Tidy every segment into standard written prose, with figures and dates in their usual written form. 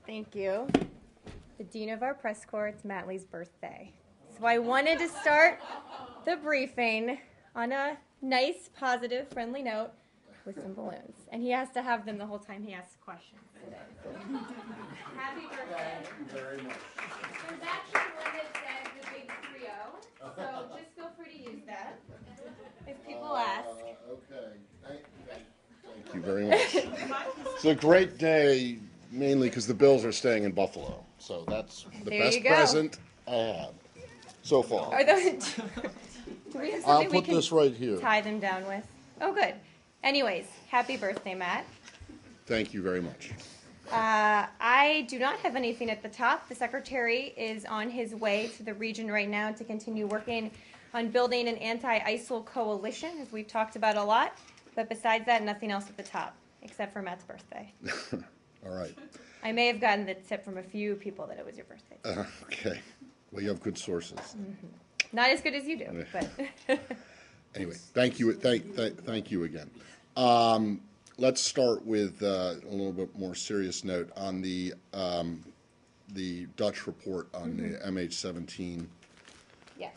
Thank you. The dean of our press corps, it's Matt Lee's birthday. So I wanted to start the briefing on a nice, positive, friendly note with some balloons. And he has to have them the whole time he asks questions today. Happy birthday. Thank you very much. There's actually one that says the big 3-0, so just feel free to use that if people ask. Okay. Thank you very much. It's a great day, mainly because the Bills are staying in Buffalo. So that's the There best you go. present I have so far. Are those, do we have something I'll we put can this right here. tie them down with? Oh, good. Anyways, happy birthday, Matt. Thank you very much. I do not have anything at the top. The secretary is on his way to the region right now to continue working on building an anti-ISIL coalition, as we've talked about a lot. But besides that, nothing else at the top, except for Matt's birthday. All right. I may have gotten the tip from a few people that it was your birthday. Okay. Well, you have good sources. Not as good as you do, but Anyway, thank you. Thank you again. Let's start with a little bit more serious note on the Dutch report on the MH17 yes.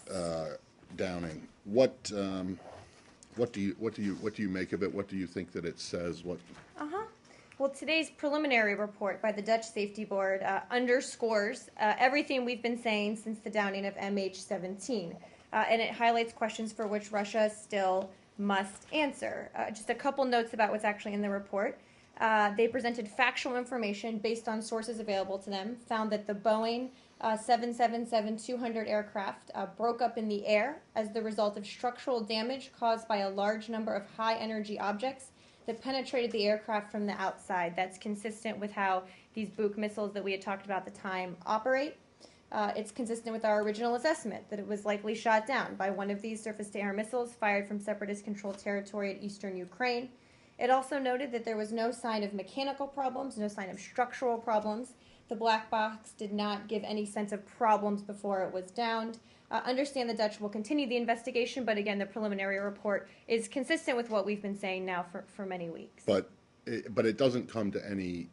downing. What do you make of it? What do you think that it says? Well, today's preliminary report by the Dutch Safety Board underscores everything we've been saying since the downing of MH17, and it highlights questions for which Russia still must answer. Just a couple notes about what's actually in the report. They presented factual information based on sources available to them, found that the Boeing 777-200 aircraft broke up in the air as the result of structural damage caused by a large number of high-energy objects that penetrated the aircraft from the outside. That's consistent with how these Buk missiles that we had talked about at the time operate. It's consistent with our original assessment that it was likely shot down by one of these surface-to-air missiles fired from separatist-controlled territory at eastern Ukraine. It also noted that there was no sign of mechanical problems, no sign of structural problems. The black box did not give any sense of problems before it was downed. Understand the Dutch will continue the investigation, but again, the preliminary report is consistent with what we've been saying now for many weeks. But it doesn't come to any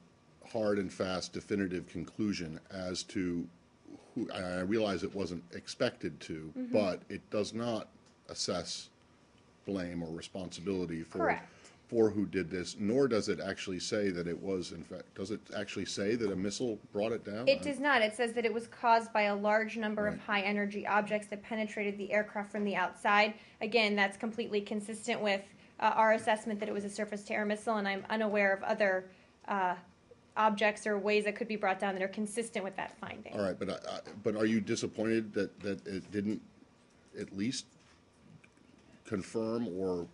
hard and fast definitive conclusion as to who. I realize it wasn't expected to, but it does not assess blame or responsibility for who did this, nor does it actually say that it was, in fact, does it actually say that a missile brought it down? It does not. It says that it was caused by a large number of high-energy objects that penetrated the aircraft from the outside. Again, that's completely consistent with our assessment that it was a surface-to-air missile, and I'm unaware of other objects or ways that could be brought down that are consistent with that finding. All right, but are you disappointed that it didn't at least confirm or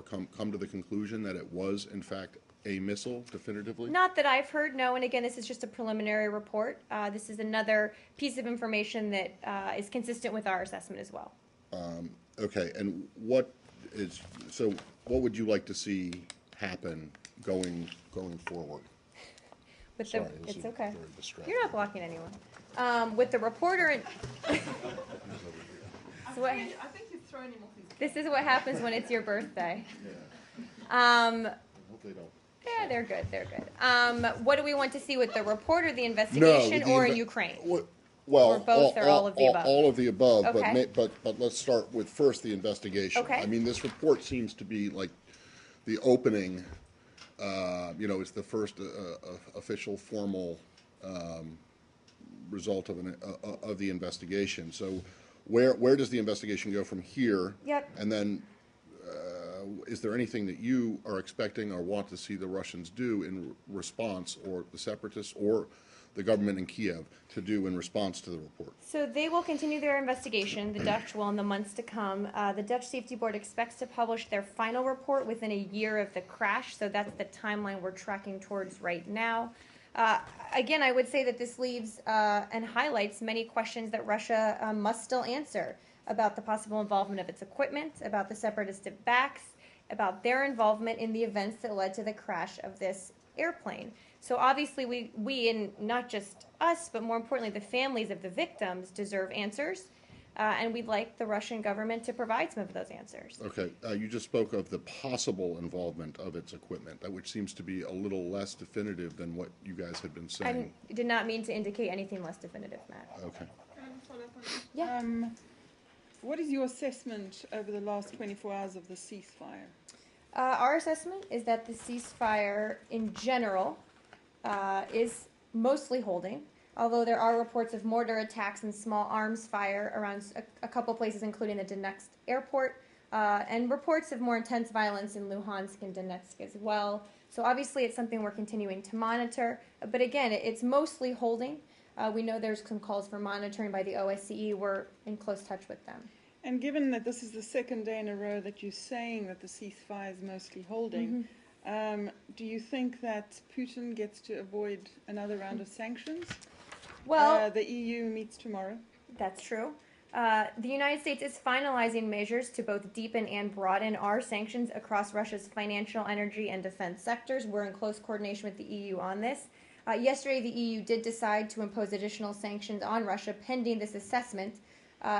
come to the conclusion that it was, in fact, a missile definitively? Not that I've heard, no. And again, this is just a preliminary report. This is another piece of information that is consistent with our assessment as well. Okay, and what would you like to see happen going forward? It's Sorry, okay. very distracting. You're not blocking anyone. With the reporter and I think you've thrown him off his. This is what happens when it's your birthday. I hope they don't. Yeah, they're good. They're good. What do we want to see with the report or the investigation or Ukraine? Well, or both or all of the above? All of the above, Okay. but let's start with first the investigation. Okay. I mean, this report seems to be like the opening. It's the first official formal result of the investigation. So, where does the investigation go from here? Yep. And then, is there anything that you are expecting or want to see the Russians do in response, or the separatists, or the government in Kiev to do in response to the report? So they will continue their investigation. The Dutch will in the months to come. The Dutch Safety Board expects to publish their final report within a year of the crash. So that's the timeline we're tracking towards right now. Again, I would say that this leaves and highlights many questions that Russia must still answer about the possible involvement of its equipment, about the separatist backs, about their involvement in the events that led to the crash of this airplane. So obviously we and not just us, but more importantly the families of the victims deserve answers. and we'd like the Russian government to provide some of those answers. Okay, you just spoke of the possible involvement of its equipment, which seems to be a little less definitive than what you guys had been saying. I did not mean to indicate anything less definitive, Matt. Okay. Can I just follow up on that? Yeah. What is your assessment over the last 24 hours of the ceasefire? Our assessment is that the ceasefire in general is mostly holding, although there are reports of mortar attacks and small arms fire around a couple places, including the Donetsk airport, and reports of more intense violence in Luhansk and Donetsk as well. So obviously it's something we're continuing to monitor, but again, it's mostly holding. We know there's some calls for monitoring by the OSCE. We're in close touch with them. And given that this is the second day in a row that you're saying that the ceasefire is mostly holding, do you think that Putin gets to avoid another round of sanctions? Well, the EU meets tomorrow. that's true. The United States is finalizing measures to both deepen and broaden our sanctions across Russia's financial, energy, and defense sectors. We're in close coordination with the EU on this. Yesterday, the EU did decide to impose additional sanctions on Russia pending this assessment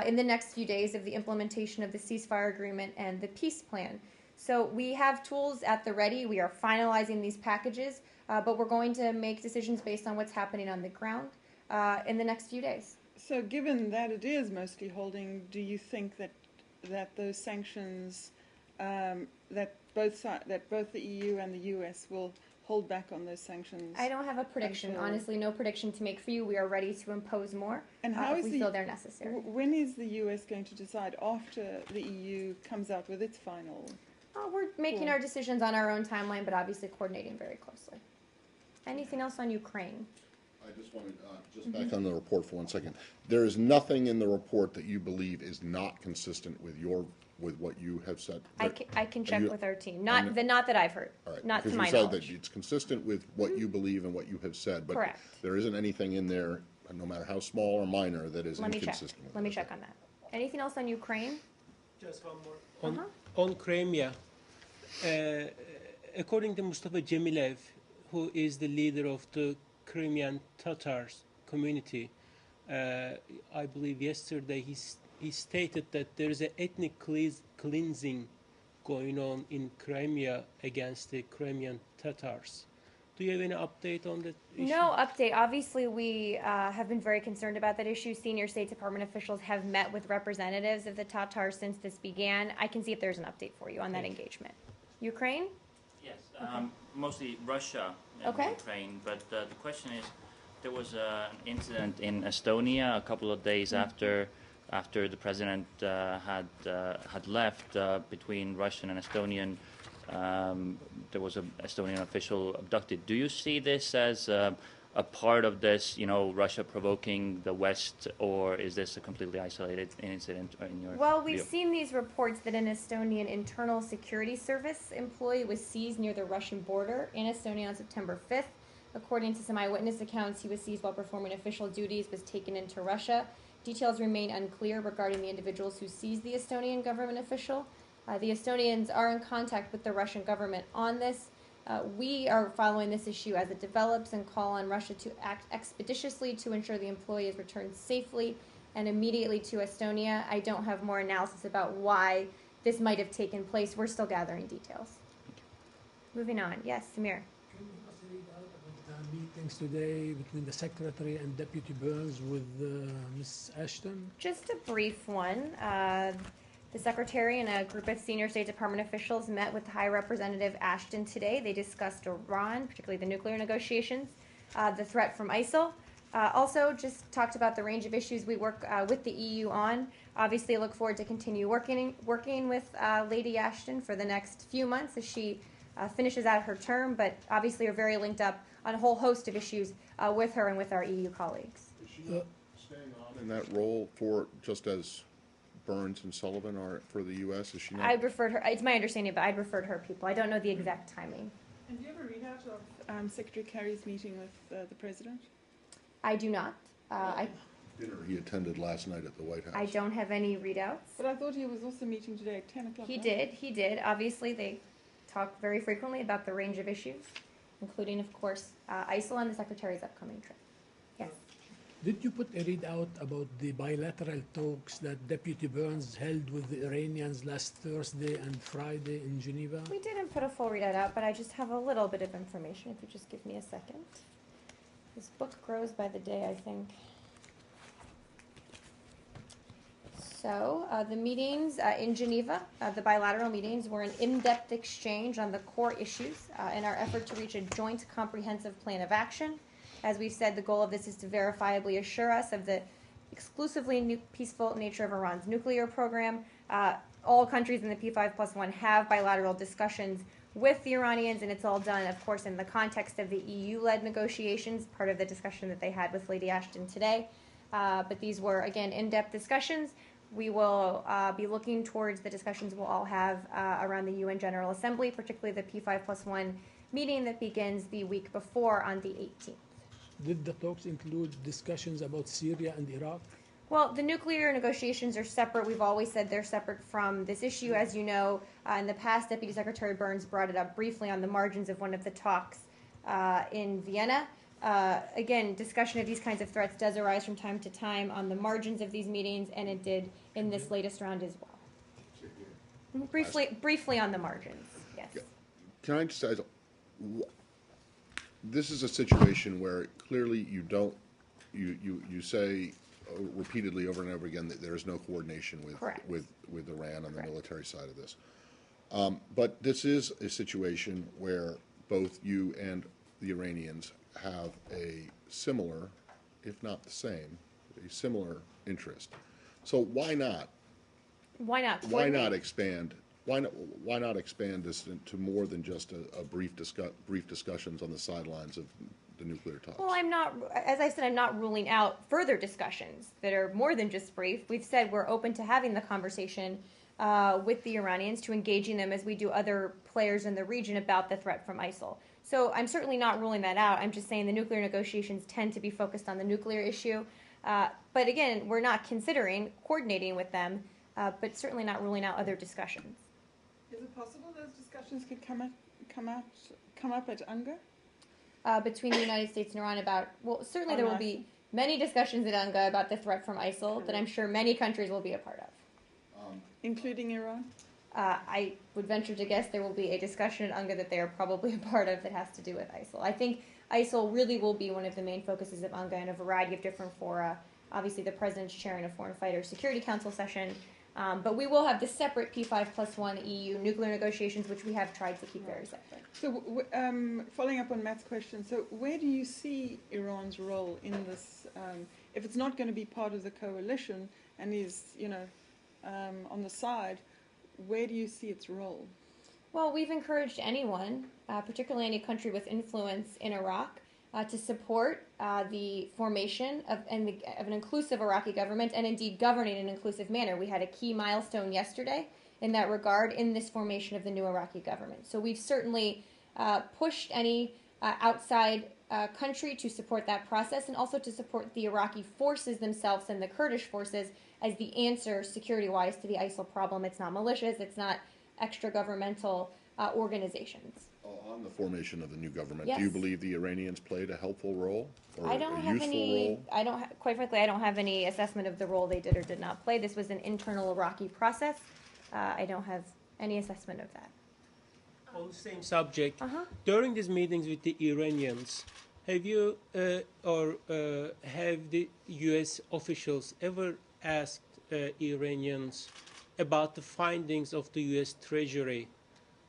in the next few days of the implementation of the ceasefire agreement and the peace plan. So we have tools at the ready. We are finalizing these packages, but we're going to make decisions based on what's happening on the ground in the next few days. So given that it is mostly holding, do you think that those sanctions, that both the EU and the US will hold back on those sanctions? I don't have a prediction. Until- Honestly, no prediction to make for you. We are ready to impose more And how if is we feel they're necessary. When is the US going to decide after the EU comes out with its final? We're making Cool. our decisions on our own timeline, but obviously coordinating very closely. Anything else on Ukraine? I just wanted, just back on the report for 1 second. There is nothing in the report that you believe is not consistent with what you have said. I can check you- with our team. I'm- Not that I've heard. All right, Not to because my you said knowledge. that it's consistent with what you believe and what you have said, but Correct. there isn't anything in there, no matter how small or minor, that is Let me check. inconsistent with Let me it. check on that. Anything else on Ukraine? Just one more. Uh-huh. On Crimea, according to Mustafa Cemilev, who is the leader of the Crimean Tatars community, I believe yesterday he stated that there is an ethnic cleansing going on in Crimea against the Crimean Tatars. Do you have any update on that issue? No update. Obviously, we have been very concerned about that issue. Senior State Department officials have met with representatives of the Tatars since this began. I can see if there's an update for you on that engagement. Ukraine? Yes, mostly Russia and Okay. Ukraine. But the question is, there was an incident in Estonia a couple of days after the president had left. Between Russian and Estonian, there was an Estonian official abducted. Do you see this as a part of this, Russia provoking the West, or is this a completely isolated incident in your Well, we've view? seen these reports that an Estonian internal security service employee was seized near the Russian border in Estonia on September 5th. According to some eyewitness accounts, he was seized while performing official duties, was taken into Russia. Details remain unclear regarding the individuals who seized the Estonian government official. The Estonians are in contact with the Russian government on this. We are following this issue as it develops and call on Russia to act expeditiously to ensure the employee is returned safely and immediately to Estonia. I don't have more analysis about why this might have taken place. We're still gathering details. Moving on. Yes, Samir. Can you also read out about the meetings today between the Secretary and Deputy Burns with Ms. Ashton? Just a brief one. The Secretary and a group of senior State Department officials met with High Representative Ashton today. They discussed Iran, particularly the nuclear negotiations, the threat from ISIL. Also, just talked about the range of issues we work with the EU on. Obviously, I look forward to continue working with Lady Ashton for the next few months as she finishes out her term, but obviously are very linked up on a whole host of issues with her and with our EU colleagues. Is she not staying on in that role for, just as Burns and Sullivan are for the U.S.? Is she not? I'd referred her, it's my understanding, but I'd referred her people. I don't know the exact timing. And do you have a readout of Secretary Kerry's meeting with the president? I do not. I Dinner he attended last night at the White House. I don't have any readouts. But I thought he was also meeting today at 10 o'clock. He right? did. Obviously, they talk very frequently about the range of issues, including, of course, ISIL and the Secretary's upcoming trip. Yes. Did you put a readout about the bilateral talks that Deputy Burns held with the Iranians last Thursday and Friday in Geneva? We didn't put a full readout out, but I just have a little bit of information. If you just give me a second. This book grows by the day, I think. So the meetings in Geneva, the bilateral meetings, were an in-depth exchange on the core issues in our effort to reach a joint comprehensive plan of action. As we've said, the goal of this is to verifiably assure us of the exclusively peaceful nature of Iran's nuclear program. All countries in the P5+1 have bilateral discussions with the Iranians, and it's all done, of course, in the context of the EU-led negotiations, part of the discussion that they had with Lady Ashton today. But these were, again, in-depth discussions. We will be looking towards the discussions we'll all have around the UN General Assembly, particularly the P5+1 meeting that begins the week before on the 18th. Did the talks include discussions about Syria and Iraq? Well, the nuclear negotiations are separate. We've always said they're separate from this issue. As you know, in the past, Deputy Secretary Burns brought it up briefly on the margins of one of the talks in Vienna. Again, discussion of these kinds of threats does arise from time to time on the margins of these meetings, and it did in this latest round as well. Briefly on the margins, yes. Can I just say, this is a situation where clearly you say repeatedly over and over again that there is no coordination with Iran on the military side of this. But this is a situation where both you and the Iranians have a similar, if not the same, a similar interest. So why not? Why not? Why not expand? Why not expand this to more than just a brief discussions on the sidelines of the nuclear talks? Well, as I said, I'm not ruling out further discussions that are more than just brief. We've said we're open to having the conversation with the Iranians, to engaging them as we do other players in the region about the threat from ISIL. So I'm certainly not ruling that out. I'm just saying the nuclear negotiations tend to be focused on the nuclear issue. But again, we're not considering coordinating with them, but certainly not ruling out other discussions. Is it possible those discussions could come up at UNGA? Between the United States and Iran about, well, certainly there will be many discussions at UNGA about the threat from ISIL that I'm sure many countries will be a part of. Including Iran? I would venture to guess there will be a discussion at UNGA that they are probably a part of that has to do with ISIL. I think ISIL really will be one of the main focuses of UNGA in a variety of different fora. Obviously, the President's chairing a Foreign Fighters Security Council session. But we will have the separate P5+1 EU nuclear negotiations, which we have tried to keep very separate. So, following up on Matt's question, so where do you see Iran's role in this? If it's not going to be part of the coalition and is, on the side, where do you see its role? Well, we've encouraged anyone, particularly any country with influence in Iraq, to support the formation of an inclusive Iraqi government and indeed governing in an inclusive manner. We had a key milestone yesterday in that regard in this formation of the new Iraqi government. So we've certainly pushed any outside country to support that process and also to support the Iraqi forces themselves and the Kurdish forces as the answer security-wise to the ISIL problem. It's not militias, it's not extra-governmental organizations. On the formation of the new government, Yes. do you believe the Iranians played a helpful role or I don't a have useful any. role? Quite frankly, I don't have any assessment of the role they did or did not play. This was an internal Iraqi process. I don't have any assessment of that. On the same subject, Uh-huh. during these meetings with the Iranians, have you have the U.S. officials ever asked Iranians about the findings of the U.S. Treasury,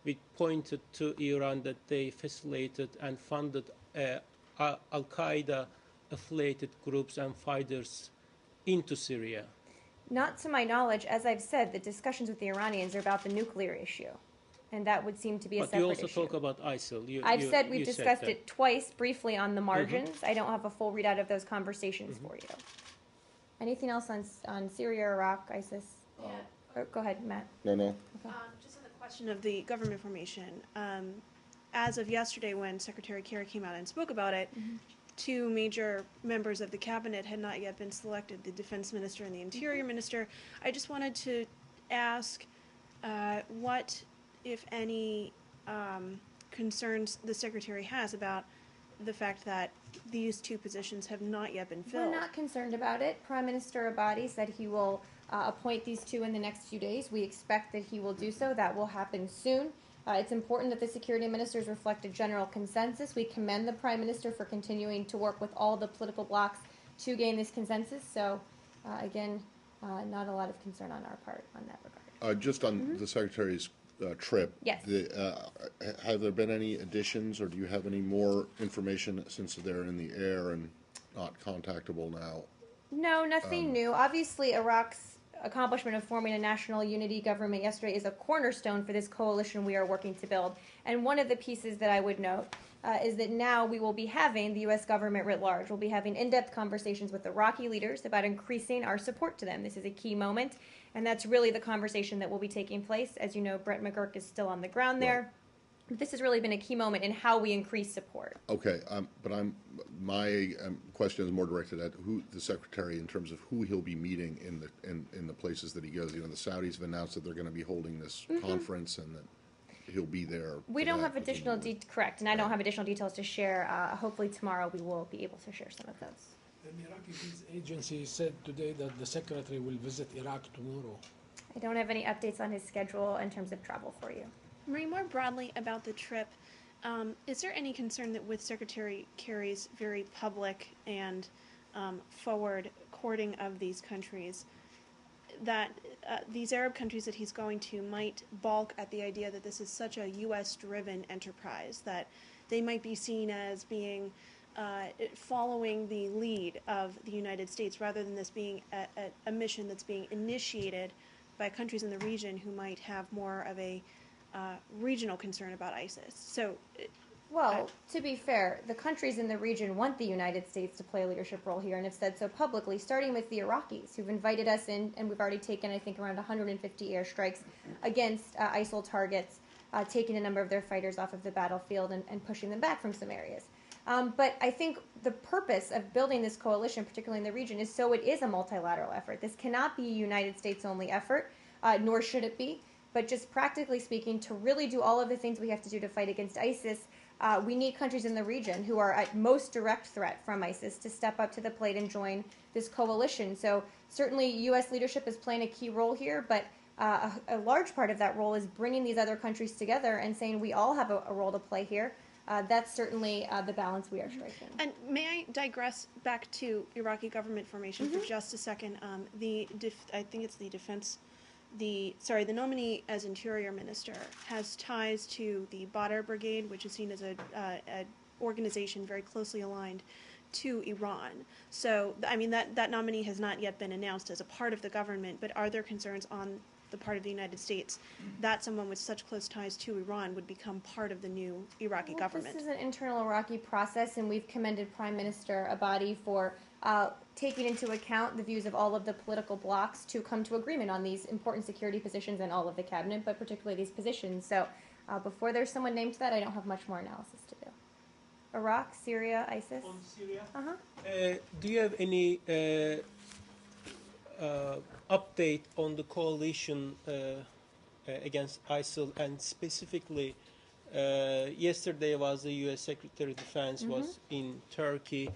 which pointed to Iran that they facilitated and funded Al-Qaeda affiliated groups and fighters into Syria? Not to my knowledge. As I've said, the discussions with the Iranians are about the nuclear issue, and that would seem to be a But separate you also issue. talk about ISIL. I've said we've you discussed that. it twice briefly on the margins. I don't have a full readout of those conversations for you. Anything else on Syria, Iraq, ISIS? Yeah. Go ahead, Matt. No. Just on the question of the government formation, as of yesterday when Secretary Kerry came out and spoke about it, two major members of the cabinet had not yet been selected, the defense minister and the interior minister. I just wanted to ask what, if any, concerns the secretary has about the fact that these two positions have not yet been We're filled. not concerned about it. Prime Minister Abadi said he will appoint these two in the next few days. We expect that he will do so. That will happen soon. It's important that the security ministers reflect a general consensus. We commend the Prime Minister for continuing to work with all the political blocs to gain this consensus. So, again, not a lot of concern on our part on that regard. Just on the Secretary's trip. Yes. Have there been any additions, or do you have any more information since they're in the air and not contactable now? No, nothing new. Obviously, Iraq's accomplishment of forming a national unity government yesterday is a cornerstone for this coalition we are working to build. And one of the pieces that I would note is that now we will be having, the U.S. government writ large, will be having in-depth conversations with Iraqi leaders about increasing our support to them. This is a key moment, and that's really the conversation that will be taking place. As you know, Brett McGurk is still on the ground there. But this has really been a key moment in how we increase support. Okay, but my question is more directed at who the Secretary, in terms of who he'll be meeting in the places that he goes. You know, the Saudis have announced that they're going to be holding this conference, and that he'll be there. We don't have additional correct, and I don't have additional details to share. Hopefully tomorrow we will be able to share some of those. The Iraqi Peace Agency said today that the Secretary will visit Iraq tomorrow. I don't have any updates on his schedule in terms of travel for you. Marie, more broadly about the trip, is there any concern that with Secretary Kerry's very public and forward courting of these countries, that these Arab countries that he's going to might balk at the idea that this is such a U.S.-driven enterprise, that they might be seen as being following the lead of the United States rather than this being a mission that's being initiated by countries in the region who might have more of a regional concern about ISIS. So, well, to be fair, the countries in the region want the United States to play a leadership role here and have said so publicly, starting with the Iraqis, who've invited us in, and we've already taken, I think, around 150 airstrikes against ISIL targets, taking a number of their fighters off of the battlefield and pushing them back from some areas. But I think the purpose of building this coalition, particularly in the region, is so it is a multilateral effort. This cannot be a United States-only effort, nor should it be. But just practically speaking, to really do all of the things we have to do to fight against ISIS, we need countries in the region who are at most direct threat from ISIS to step up to the plate and join this coalition. So certainly U.S. leadership is playing a key role here, but a large part of that role is bringing these other countries together and saying we all have a role to play here. That's certainly the balance we are striking. and may I digress back to Iraqi government formation for just a second? I think it's the nominee as Interior Minister has ties to the Badr Brigade, which is seen as an organization very closely aligned to Iran. So, I mean, that nominee has not yet been announced as a part of the government, but are there concerns on the part of the United States that someone with such close ties to Iran would become part of the new Iraqi government? This is an internal Iraqi process, and we've commended Prime Minister Abadi for taking into account the views of all of the political blocs to come to agreement on these important security positions in all of the cabinet, but particularly these positions. So before there's someone named to that, I don't have much more analysis to do. Iraq, Syria, ISIS? On Syria? Uh-huh. Do you have any update on the coalition against ISIL, and specifically yesterday was the U.S. Secretary of Defense was in Turkey.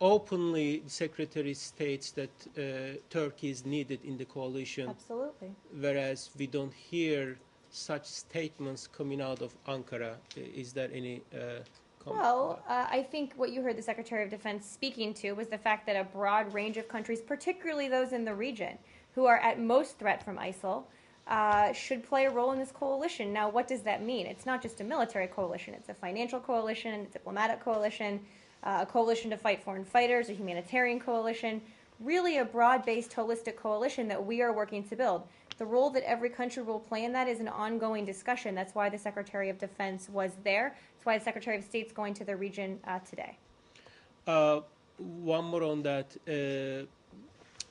Openly, the Secretary states that Turkey is needed in the coalition. Absolutely. Whereas we don't hear such statements coming out of Ankara. Is there any Well, I think what you heard the Secretary of Defense speaking to was the fact that a broad range of countries, particularly those in the region, who are at most threat from ISIL, should play a role in this coalition. Now, what does that mean? It's not just a military coalition. It's a financial coalition, a diplomatic coalition, a coalition to fight foreign fighters, a humanitarian coalition, really a broad-based, holistic coalition that we are working to build. The role that every country will play in that is an ongoing discussion. That's why the Secretary of Defense was there. That's why the Secretary of State's going to the region today. One more on that.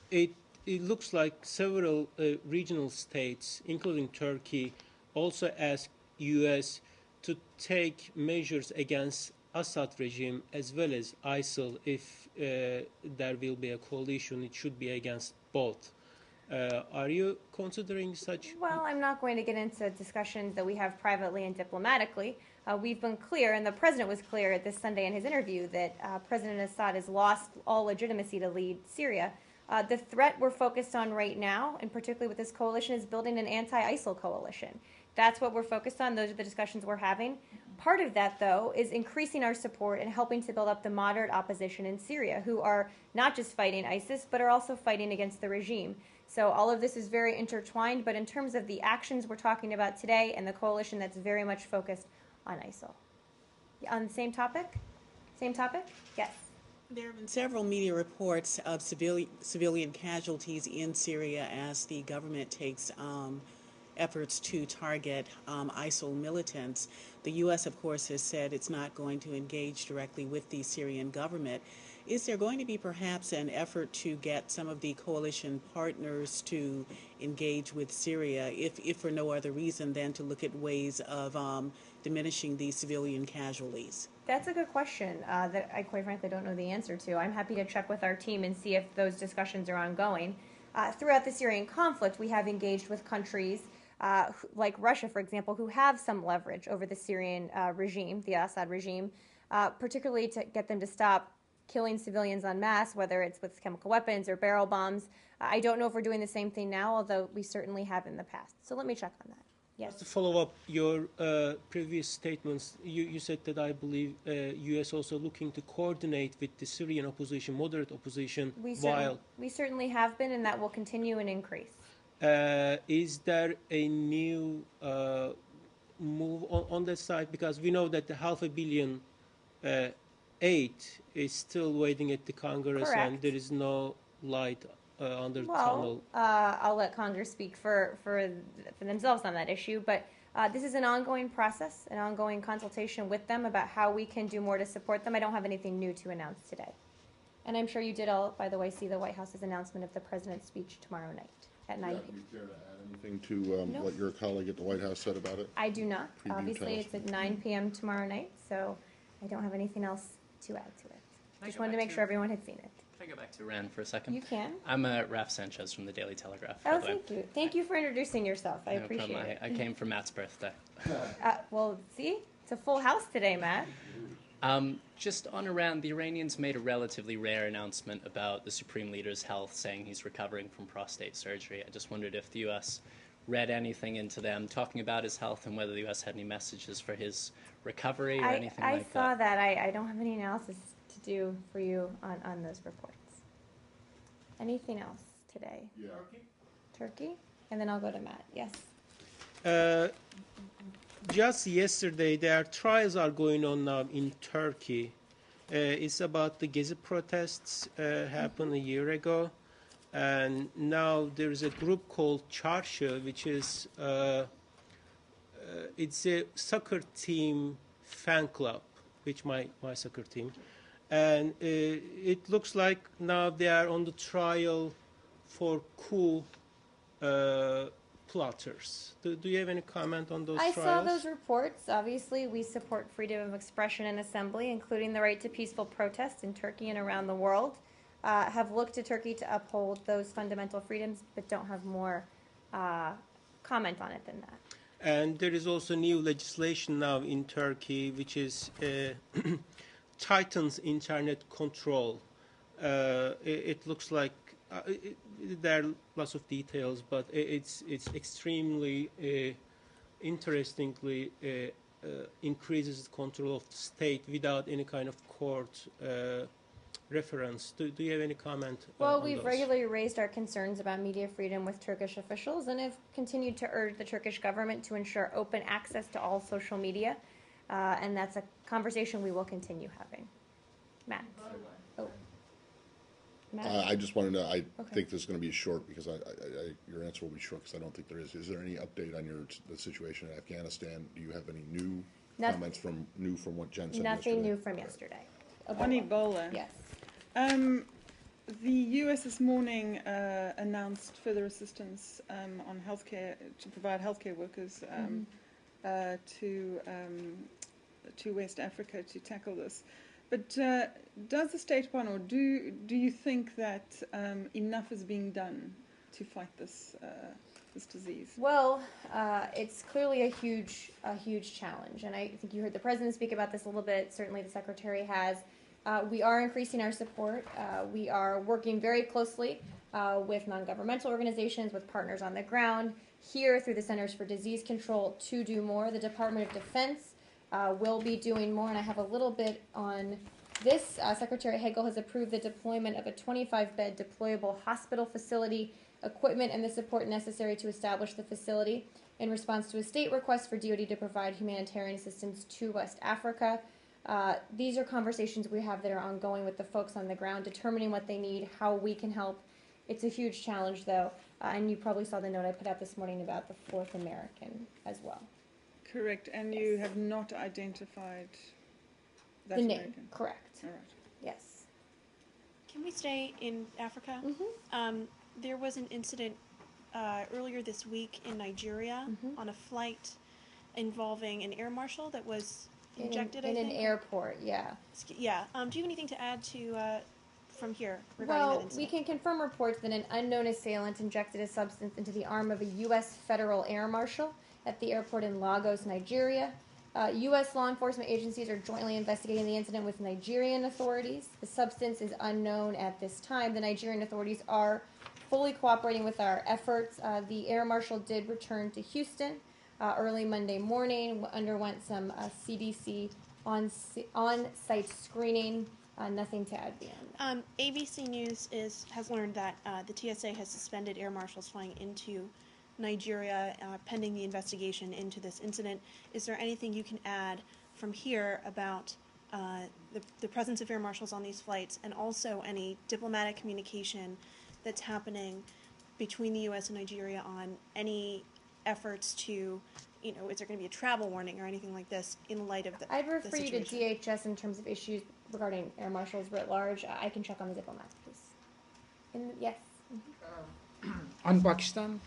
It looks like several regional states, including Turkey, also asked U.S. to take measures against Assad regime as well as ISIL. If there will be a coalition, it should be against both. Are you considering such? Well, I'm not going to get into discussions that we have privately and diplomatically. We've been clear, and the president was clear this Sunday in his interview, that President Assad has lost all legitimacy to lead Syria. The threat we're focused on right now, and particularly with this coalition, is building an anti-ISIL coalition. That's what we're focused on. Those are the discussions we're having. Part of that, though, is increasing our support and helping to build up the moderate opposition in Syria, who are not just fighting ISIS, but are also fighting against the regime. So all of this is very intertwined, but in terms of the actions we're talking about today and the coalition, that's very much focused on ISIL. On the same topic? Same topic? Yes. There have been several media reports of civilian casualties in Syria as the government takes efforts to target ISIL militants. The U.S., of course, has said it's not going to engage directly with the Syrian government. Is there going to be perhaps an effort to get some of the coalition partners to engage with Syria, if for no other reason than to look at ways of diminishing the civilian casualties? That's a good question that I quite frankly don't know the answer to. I'm happy to check with our team and see if those discussions are ongoing. Throughout the Syrian conflict, we have engaged with countries like Russia, for example, who have some leverage over the Syrian regime, the Assad regime, particularly to get them to stop killing civilians en masse, whether it's with chemical weapons or barrel bombs. I don't know if we're doing the same thing now, although we certainly have in the past. So let me check on that. Yes. Just to follow up your previous statements, you said that I believe U.S. also looking to coordinate with the Syrian opposition, moderate opposition, We certainly have been, and that will continue and increase. Is there a new move on that side? Because we know that the $500 million aid is still waiting at the Congress, Correct. and there is no light under the tunnel. I'll let Congress speak for themselves on that issue, but this is an ongoing process, an ongoing consultation with them about how we can do more to support them. I don't have anything new to announce today. And I'm sure you did all, by the way, see the White House's announcement of the president's speech tomorrow night at 9 Do p.m. you care to add anything to No. what your colleague at the White House said about it? I do not. Preview Obviously, tell us. it's at 9 p.m. tomorrow night, so I don't have anything else to add to it. I Just go wanted to back make to- sure everyone had seen it. Can I go back to Iran for a second? You can. I'm Raf Sanchez from the Daily Telegraph. Oh, by the way. thank you. Thank you for introducing yourself. I No appreciate problem. it. I came for Matt's birthday. Well, see? It's a full house today, Matt. Just on Iran, the Iranians made a relatively rare announcement about the Supreme Leader's health, saying he's recovering from prostate surgery. I just wondered if the U.S. read anything into them talking about his health and whether the U.S. had any messages for his recovery or anything I like saw that. that. I don't have any analysis to do for you on those reports. Anything else today? Yeah. Turkey? And then I'll go to Matt. Yes. Just yesterday, there are trials are going on now in Turkey. It's about the Gezi protests happened a year ago, and now there is a group called Çarşı, which is it's a soccer team fan club, which my soccer team, and it looks like now they are on the trial for coup plotters. Do you have any comment on those I trials? saw those reports. Obviously, we support freedom of expression and assembly, including the right to peaceful protest in Turkey and around the world. Have looked to Turkey to uphold those fundamental freedoms, but don't have more comment on it than that. And there is also new legislation now in Turkey, which is tightens internet control. It looks like there are lots of details, but it's extremely interestingly increases the control of the state without any kind of court reference. Do you have any comment? Well, on we've those? regularly raised our concerns about media freedom with Turkish officials and have continued to urge the Turkish government to ensure open access to all social media. And that's a conversation we will continue having. Matt. Oh. Matt? I just wanted to, I Okay. think this is going to be short because your answer will be short because I don't think there is. Is there any update on the situation in Afghanistan? Do you have any new comments from what Jen said Nothing yesterday? new from yesterday. On Ebola. Yes. The U.S. this morning announced further assistance on healthcare to provide healthcare workers to West Africa to tackle this. But does the State Department, or do you think that enough is being done to fight this this disease? Well, it's clearly a huge challenge, and I think you heard the president speak about this a little bit. Certainly, the secretary has. We are increasing our support. We are working very closely with non-governmental organizations, with partners on the ground here through the Centers for Disease Control to do more. The Department of Defense will be doing more, and I have a little bit on this. Secretary Hagel has approved the deployment of a 25-bed deployable hospital facility, equipment, and the support necessary to establish the facility in response to a state request for DoD to provide humanitarian assistance to West Africa. These are conversations we have that are ongoing with the folks on the ground, determining what they need, how we can help. It's a huge challenge, though, and you probably saw the note I put out this morning about the Fourth American as well. Correct, and you have not identified that The name, American? correct. All right. Yes. Can we stay in Africa? There was an incident earlier this week in Nigeria on a flight involving an air marshal that was injected, in I an think? airport, yeah. Yeah. Do you have anything to add to from here regarding that Well, incident? we can confirm reports that an unknown assailant injected a substance into the arm of a U.S. federal air marshal at the airport in Lagos, Nigeria. U.S. law enforcement agencies are jointly investigating the incident with Nigerian authorities. The substance is unknown at this time. The Nigerian authorities are fully cooperating with our efforts. The air marshal did return to Houston early Monday morning, underwent some CDC on-site screening. Nothing to add beyond. ABC News has learned that the TSA has suspended air marshals flying into Nigeria pending the investigation into this incident. Is there anything you can add from here about the presence of air marshals on these flights, and also any diplomatic communication that's happening between the U.S. and Nigeria on any efforts to, is there going to be a travel warning or anything like this in light of the I'd refer you to situation? DHS in terms of issues regarding air marshals writ large. I can check on the diplomats, please. Yes. On Pakistan,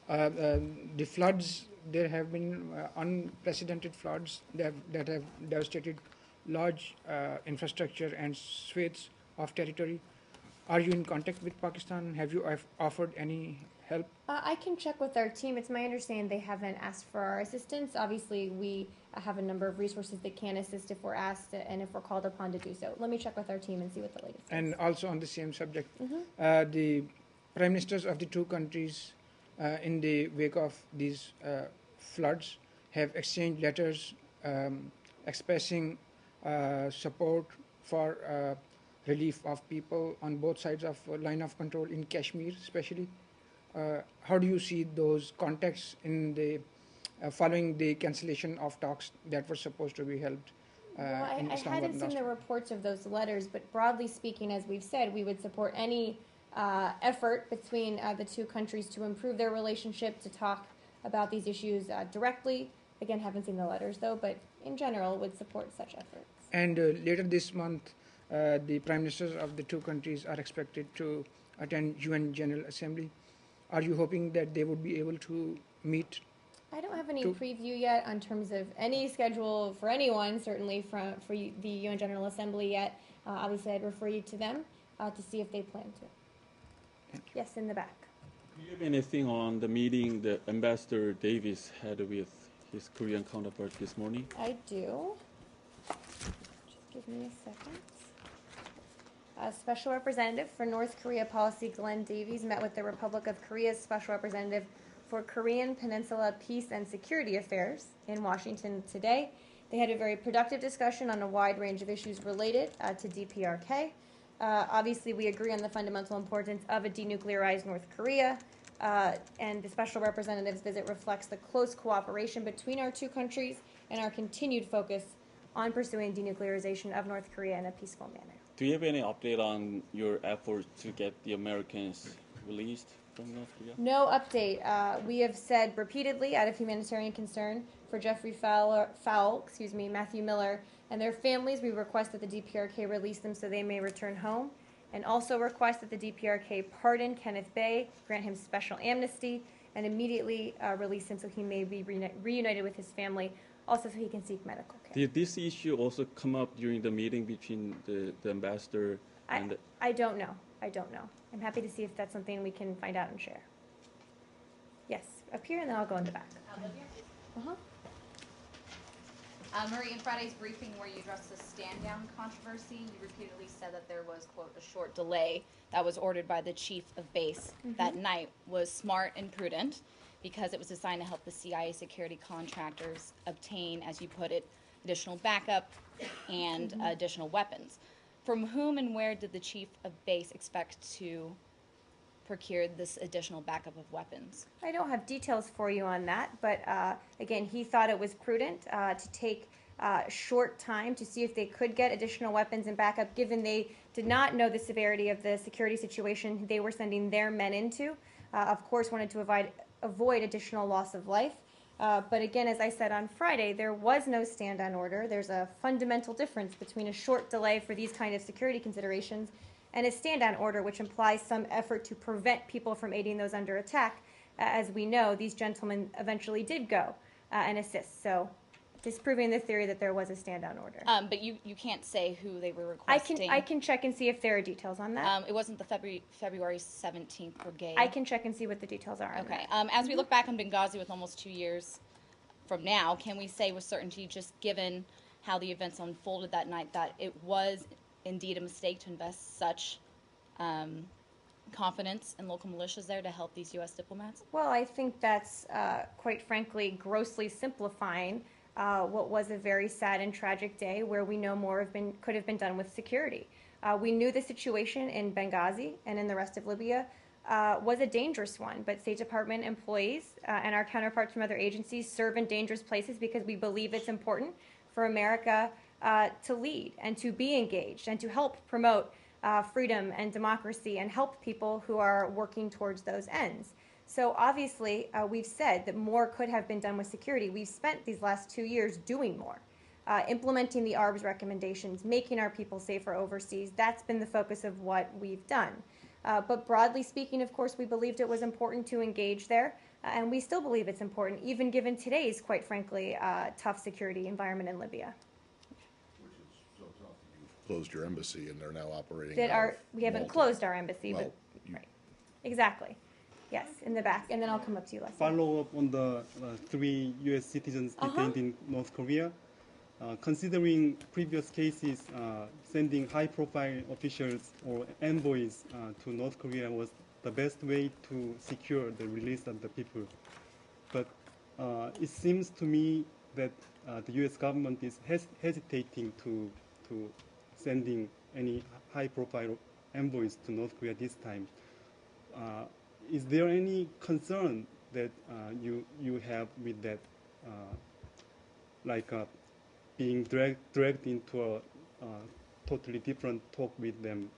the floods, there have been unprecedented floods that have devastated large infrastructure and swathes of territory. Are you in contact with Pakistan? Have you offered any help? I can check with our team. It's my understanding they haven't asked for our assistance. Obviously, we have a number of resources that can assist if we're asked and if we're called upon to do so. Let me check with our team and see what the latest is. And also on the same subject, the prime ministers of the two countries in the wake of these floods have exchanged letters expressing support for relief of people on both sides of line of control in Kashmir especially. How do you see those contacts in the following the cancellation of talks that were supposed to be held in I Islamabad? hadn't seen the reports of those letters, but broadly speaking, as we've said, we would support any effort between the two countries to improve their relationship, to talk about these issues directly. Again, haven't seen the letters though, but in general would support such efforts. And later this month, the prime ministers of the two countries are expected to attend UN General Assembly. Are you hoping that they would be able to meet? I don't have any preview yet on terms of any schedule for anyone, certainly for the UN General Assembly yet. Obviously, I'd refer you to them to see if they plan to. Yes, in the back. Do you have anything on the meeting that Ambassador Davis had with his Korean counterpart this morning? I do. Just give me a second. Special Representative for North Korea Policy Glenn Davies met with the Republic of Korea's Special Representative for Korean Peninsula Peace and Security Affairs in Washington today. They had a very productive discussion on a wide range of issues related to DPRK. Obviously, we agree on the fundamental importance of a denuclearized North Korea, and the Special Representative's visit reflects the close cooperation between our two countries and our continued focus on pursuing denuclearization of North Korea in a peaceful manner. Do you have any update on your efforts to get the Americans released from North Korea? No update. We have said repeatedly, out of humanitarian concern for Jeffrey Fowle, Matthew Miller, and their families, we request that the DPRK release them so they may return home, and also request that the DPRK pardon Kenneth Bay, grant him special amnesty, and immediately release him so he may be reunited with his family, also so he can seek medical care. Did this issue also come up during the meeting between the ambassador and I don't know. I don't know. I'm happy to see if that's something we can find out and share. Yes, up here, and then I'll go in the back. Uh-huh. Marie, in Friday's briefing where you addressed the stand-down controversy, you repeatedly said that there was, quote, a short delay that was ordered by the chief of base that night was smart and prudent because it was designed to help the CIA security contractors obtain, as you put it, additional backup and additional weapons. From whom and where did the chief of base expect to procure this additional backup of weapons? I don't have details for you on that, but again, he thought it was prudent to take short time to see if they could get additional weapons and backup, given they did not know the severity of the security situation they were sending their men into. Of course, wanted to avoid additional loss of life. But again, as I said on Friday, there was no stand-down order. There's a fundamental difference between a short delay for these kind of security considerations and a stand-down order, which implies some effort to prevent people from aiding those under attack. As we know, these gentlemen eventually did go and assist. So disproving the theory that there was a stand-down order. But you can't say who they were requesting. I can check and see if there are details on that. It wasn't the February 17th brigade. I can check and see what the details are on Okay. that. As we look back on Benghazi with almost 2 years from now, can we say with certainty, just given how the events unfolded that night, that it was indeed a mistake to invest such confidence in local militias there to help these U.S. diplomats? Well, I think that's, quite frankly, grossly simplifying what was a very sad and tragic day where we know more could have been done with security. We knew the situation in Benghazi and in the rest of Libya was a dangerous one, but State Department employees and our counterparts from other agencies serve in dangerous places because we believe it's important for America to lead and to be engaged and to help promote freedom and democracy and help people who are working towards those ends. So obviously, we've said that more could have been done with security. We've spent these last 2 years doing more, implementing the ARBS recommendations, making our people safer overseas. That's been the focus of what we've done. But broadly speaking, of course, we believed it was important to engage there, and we still believe it's important, even given today's, quite frankly, tough security environment in Libya. Which is so tough. You've closed your embassy and they're now operating. We haven't Malta. closed our embassy, Well, but right, exactly. Yes, in the back, and then I'll come up to you, Leslie. Follow up on the 3 U.S. citizens detained in North Korea. Considering previous cases, sending high-profile officials or envoys to North Korea was the best way to secure the release of the people. But it seems to me that the U.S. government is hesitating to sending any high-profile envoys to North Korea this time. Is there any concern that you have with that, being dragged into a totally different talk with them?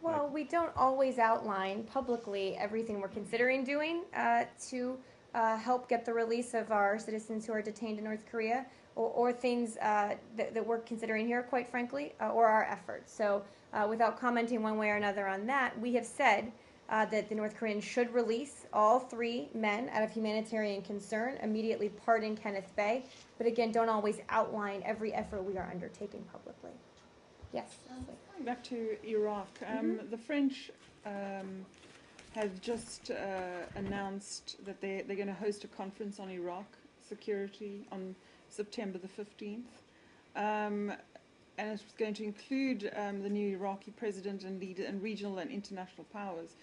Well, we don't always outline publicly everything we're considering doing to help get the release of our citizens who are detained in North Korea, or things that we're considering here, quite frankly, or our efforts. So without commenting one way or another on that, we have said that the North Koreans should release all 3 men out of humanitarian concern, immediately pardon Kenneth Bae, but again, don't always outline every effort we are undertaking publicly. Yes? Going back to Iraq, the French have just announced that they're going to host a conference on Iraq security on September the 15th. And it's going to include the new Iraqi president and leader and regional and international powers.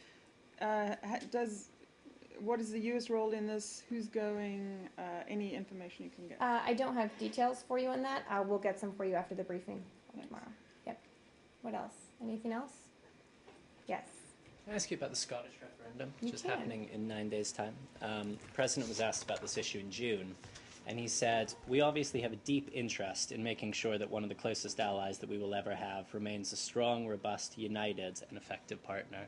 What is the U.S. role in this? Who's going? Any information you can get? I don't have details for you on that. We'll get some for you after the briefing tomorrow. Yep. What else? Anything else? Yes. Can I ask you about the Scottish referendum, You which is can. happening in 9 days' time? The President was asked about this issue in June, and he said, "We obviously have a deep interest in making sure that one of the closest allies that we will ever have remains a strong, robust, united, and effective partner."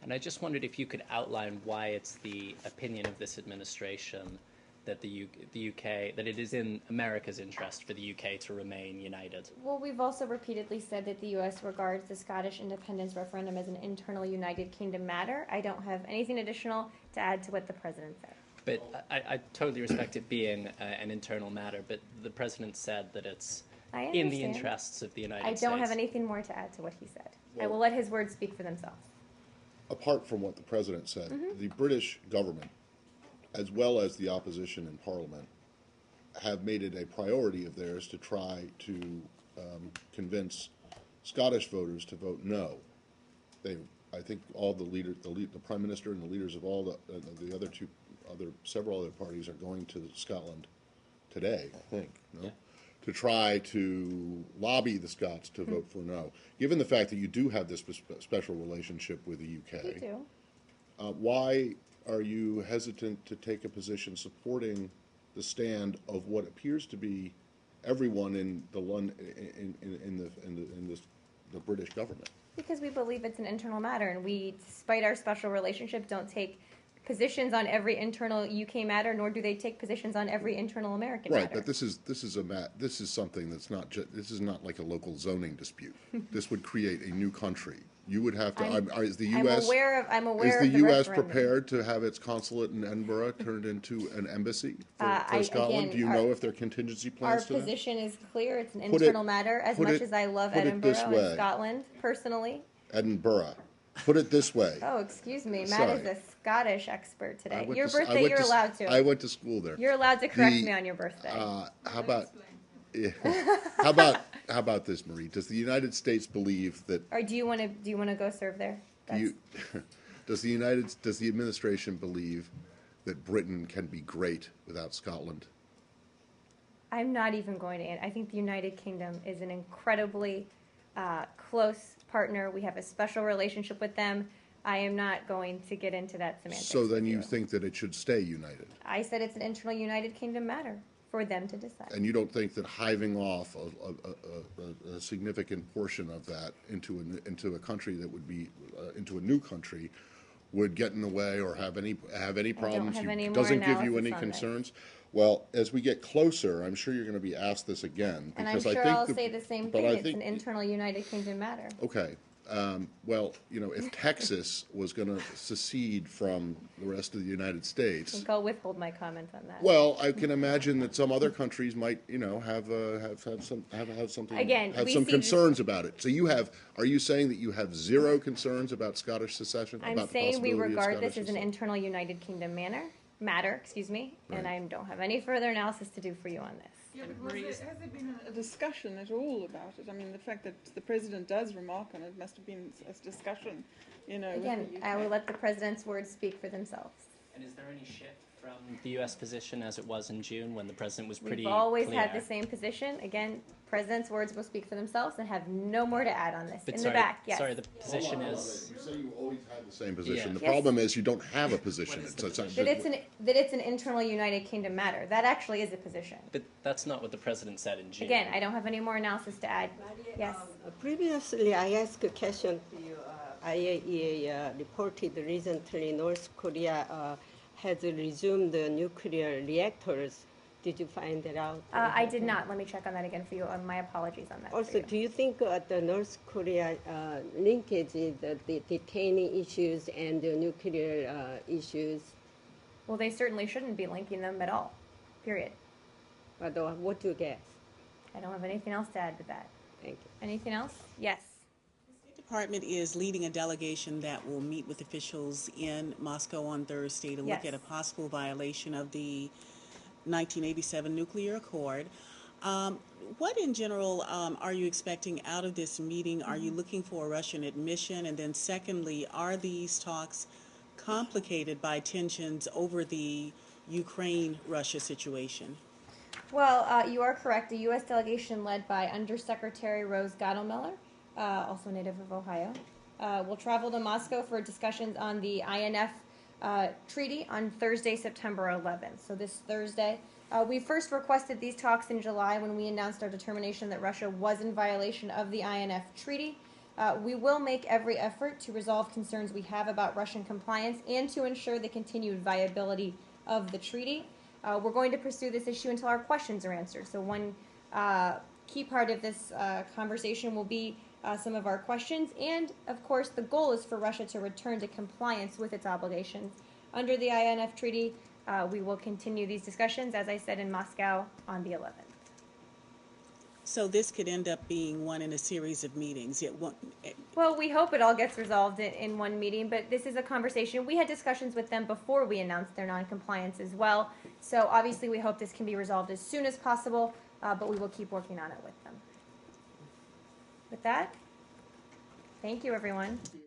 And I just wondered if you could outline why it's the opinion of this administration that the UK, that it is in America's interest for the UK to remain united. Well, we've also repeatedly said that the U.S. regards the Scottish independence referendum as an internal United Kingdom matter. I don't have anything additional to add to what the President said. But I totally respect it being an internal matter, but the President said that it's in the interests of the United States. I don't have anything more to add to what he said. I will let his words speak for themselves. apart from what the president said, the British government, as well as the opposition in Parliament, have made it a priority of theirs to try to convince Scottish voters to vote no. I think all the Prime Minister and the leaders of all several other parties are going to Scotland today, I think, no? Yeah. To try to lobby the Scots to vote for no. Given the fact that you do have this special relationship with the UK, We do. why are you hesitant to take a position supporting the stand of what appears to be everyone in the the British government? Because we believe it's an internal matter, and we, despite our special relationship, don't take positions on every internal UK matter, nor do they take positions on every internal American Right, matter. but this is something that's not this is not like a local zoning dispute. This would create a new country. You would have to. Is the U.S. I'm aware is of the the U.S. referendum. prepared to have its consulate in Edinburgh turned into an embassy for Scotland? again, Do you know if there are contingency Our plans to that? position is clear. It's an Put it- internal matter. As put much it- as I love put it Edinburgh this and way. Scotland, personally. Edinburgh. Put it this way. Oh, excuse me. Matt Sorry. is a Scottish expert I today. went Your to s- I birthday, went you're to s- allowed to. I went to school there. You're allowed to correct The, me on your birthday. How about how about this, Marie? Does the United States believe that Or do you want to go serve there? does the administration believe that Britain can be great without Scotland? I'm not even going to. I think the United Kingdom is an incredibly close partner. We have a special relationship with them. I am not going to get into that semantics. So then with you think that it should stay united, I said it's an internal United Kingdom matter for them to decide. and you don't think that hiving off a significant portion of that into a country that would be into a new country would get in the way or have any problems? have any more doesn't give you analysis any on this. concerns? Well, as we get closer, I'm sure you're going to be asked this again. And I'm because I sure think I'll say the same but thing. I It's think- an internal United Kingdom matter. Okay. Well, if Texas was going to secede from the rest of the United I States, think I'll withhold my comment on that. well, I can imagine that some other countries might, have something, Again, have we some see concerns about it. So are you saying that you have zero concerns about Scottish secession? I'm about the saying we possibility of regard Scottish this as an secession? internal United Kingdom matter, and I don't have any further analysis to do for you on this. Yeah, but has there been a discussion at all about it? I mean, the fact that the president does remark on it must have been a discussion, Again, with the I UK. will let the president's words speak for themselves. And is there any shift from the U.S. position as it was in June when the president was pretty We've always clear? had the same position. Again, president's words will speak for themselves and have no more to add on this. But In sorry, the back, yes. Sorry, the position is. You say you always had the same position. Yeah. The Yes. problem is you don't have a position. What is It's that it's an internal United Kingdom matter. That actually is a position. But that's not what the president said in June. Again, I don't have any more analysis to add. Yes. Previously, I asked a question to you. IAEA reported recently North Korea has resumed the nuclear reactors. Did you find that out? I did not. Let me check on that again for you. My apologies on that. for Also, you. do you think the North Korea linkage is the detaining issues and the nuclear issues? Well, they certainly shouldn't be linking them at all. Period. But what do you guess? I don't have anything else to add to that. Thank you. Anything else? Yes. The Department is leading a delegation that will meet with officials in Moscow on Thursday to look Yes. at a possible violation of the 1987 nuclear accord. What in general are you expecting out of this meeting? Are you looking for a Russian admission? And then secondly, are these talks complicated by tensions over the Ukraine-Russia situation? Well, you are correct. The U.S. delegation led by Undersecretary Rose Gottelmiller, also a native of Ohio, will travel to Moscow for discussions on the INF treaty on Thursday, September 11th. So this Thursday. We first requested these talks in July when we announced our determination that Russia was in violation of the INF treaty. We will make every effort to resolve concerns we have about Russian compliance and to ensure the continued viability of the treaty. We're going to pursue this issue until our questions are answered. So one key part of this conversation will be some of our questions. And, of course, the goal is for Russia to return to compliance with its obligations. Under the INF Treaty, we will continue these discussions, as I said, in Moscow on the 11th. So this could end up being one in a series of meetings. It won't. Well, we hope it all gets resolved in one meeting, but this is a conversation. We had discussions with them before we announced their noncompliance as well. So obviously we hope this can be resolved as soon as possible, but we will keep working on it with them. With that, thank you, everyone.